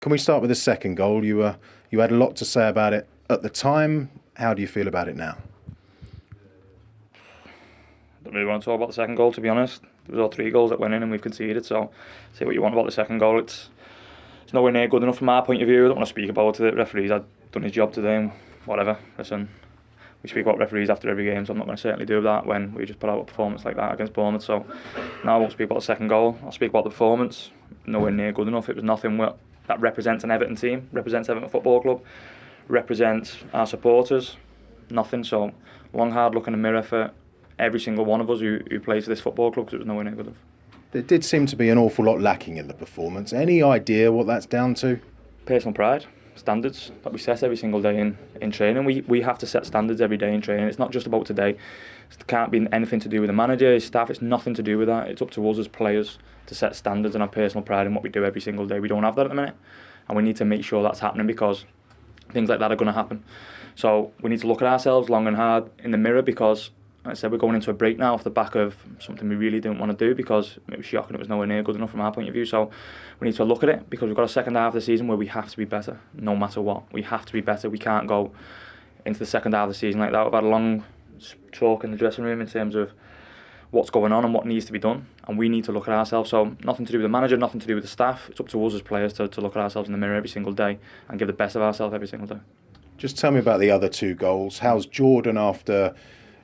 Can we start with the second goal? You had a lot to say about it at the time. How do you feel about it now? Don't really want to talk about the second goal, to be honest. There was all 3 goals that went in and we've conceded, so say what you want about the second goal. It's nowhere near good enough from our point of view. I don't want to speak about it. The referee's had done his job today and whatever. Listen, we speak about referees after every game, so I'm not going to certainly do that when we just put out a performance like that against Bournemouth. So now I won't speak about the second goal. I'll speak about the performance. Nowhere near good enough. It was nothing that represents an Everton team, represents Everton Football Club, represents our supporters. Nothing. So long hard look in the mirror for every single one of us who plays for this football club, because it was nowhere near good enough. There did seem to be an awful lot lacking in the performance. Any idea what that's down to? Personal pride, standards that we set every single day in training. We have to set standards every day in training. It's not just about today. It can't be anything to do with the manager, his staff. It's nothing to do with that. It's up to us as players to set standards and have personal pride in what we do every single day. We don't have that at the minute, and we need to make sure that's happening, because things like that are going to happen. So we need to look at ourselves long and hard in the mirror, because like I said, we're going into a break now off the back of something we really didn't want to do, because it was shocking. It was nowhere near good enough from our point of view. So we need to look at it, because we've got a second half of the season where we have to be better, no matter what. We have to be better. We can't go into the second half of the season like that. We've had a long talk in the dressing room in terms of what's going on and what needs to be done, and we need to look at ourselves. So nothing to do with the manager, nothing to do with the staff. It's up to us as players to look at ourselves in the mirror every single day and give the best of ourselves every single day. Just tell me about the other 2 goals. How's Jordan after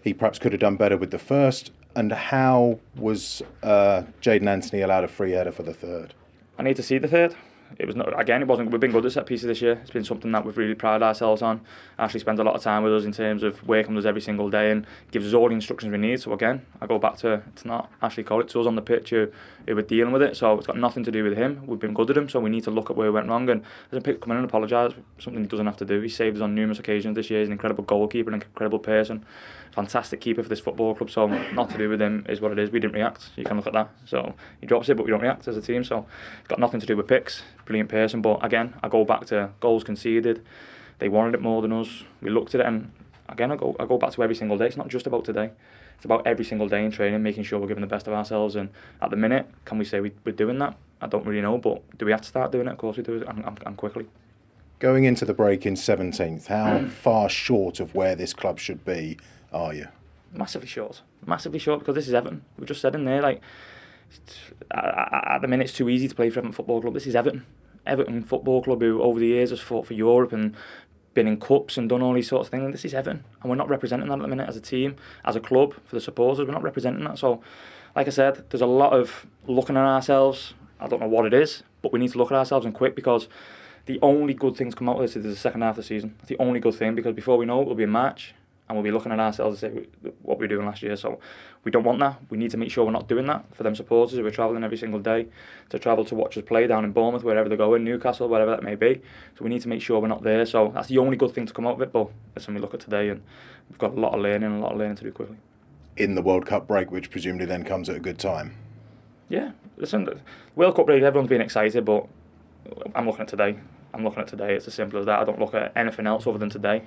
he perhaps could have done better with the first, and how was Jayden Anthony allowed a free header for the third? I need to see the third. It was not, again, it wasn't. We've been good at set pieces this year. It's been something that we've really prided ourselves on. Ashley spends a lot of time with us in terms of working with us every single day and gives us all the instructions we need. So again, I go back to, it's not Ashley Coady, it's us on the pitch who were dealing with it. So it's got nothing to do with him. We've been good at him, so we need to look at where we went wrong. And doesn't Pickford come in and apologise, something he doesn't have to do. He saved us on numerous occasions this year. He's an incredible goalkeeper, an incredible person, fantastic keeper for this football club. So not to do with him is what it is. We didn't react. You can look at that. So he drops it, but we don't react as a team. So it's got nothing to do with Picks. Brilliant person, but again, I go back to goals conceded. They wanted it more than us. We looked at it, and again, I go back to every single day. It's not just about today. It's about every single day in training, making sure we're giving the best of ourselves. And at the minute, can we say we're doing that? I don't really know, but do we have to start doing it? Of course we do, and quickly. Going into the break in 17th, how far short of where this club should be are you? Massively short, because this is Everton. We just said in there, like, at the minute it's too easy to play for Everton Football Club. This is Everton Football Club, who over the years has fought for Europe and been in cups and done all these sorts of things, and this is Everton, and we're not representing that at the minute as a team, as a club, for the supporters. We're not representing that. So like I said, there's a lot of looking at ourselves. I don't know what it is, but we need to look at ourselves and quick, because the only good thing to come out of this is the second half of the season. It's the only good thing, because before we know it, we'll be in March and we'll be looking at ourselves and say what we were doing last year. So we don't want that. We need to make sure we're not doing that for them supporters who are travelling every single day to travel to watch us play down in Bournemouth, wherever they're going, Newcastle, wherever that may be. So we need to make sure we're not there. So that's the only good thing to come out of it. But listen, we look at today, and we've got a lot of learning to do quickly. In the World Cup break, which presumably then comes at a good time. Yeah, listen, the World Cup break, everyone's been excited, but I'm looking at today. It's as simple as that. I don't look at anything else other than today.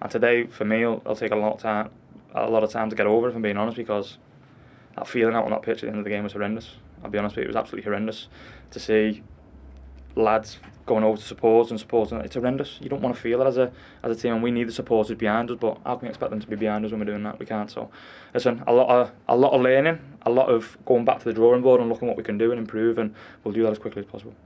And today, for me, it'll take a lot of time to get over, if I'm being honest, because that feeling out on that pitch at the end of the game was horrendous. I'll be honest with you, it was absolutely horrendous to see lads going over to supporters and supporting. It's horrendous. You don't want to feel that as a team, and we need the supporters behind us. But how can we expect them to be behind us when we're doing that? We can't. So, listen, a lot of learning, a lot of going back to the drawing board and looking what we can do and improve, and we'll do that as quickly as possible.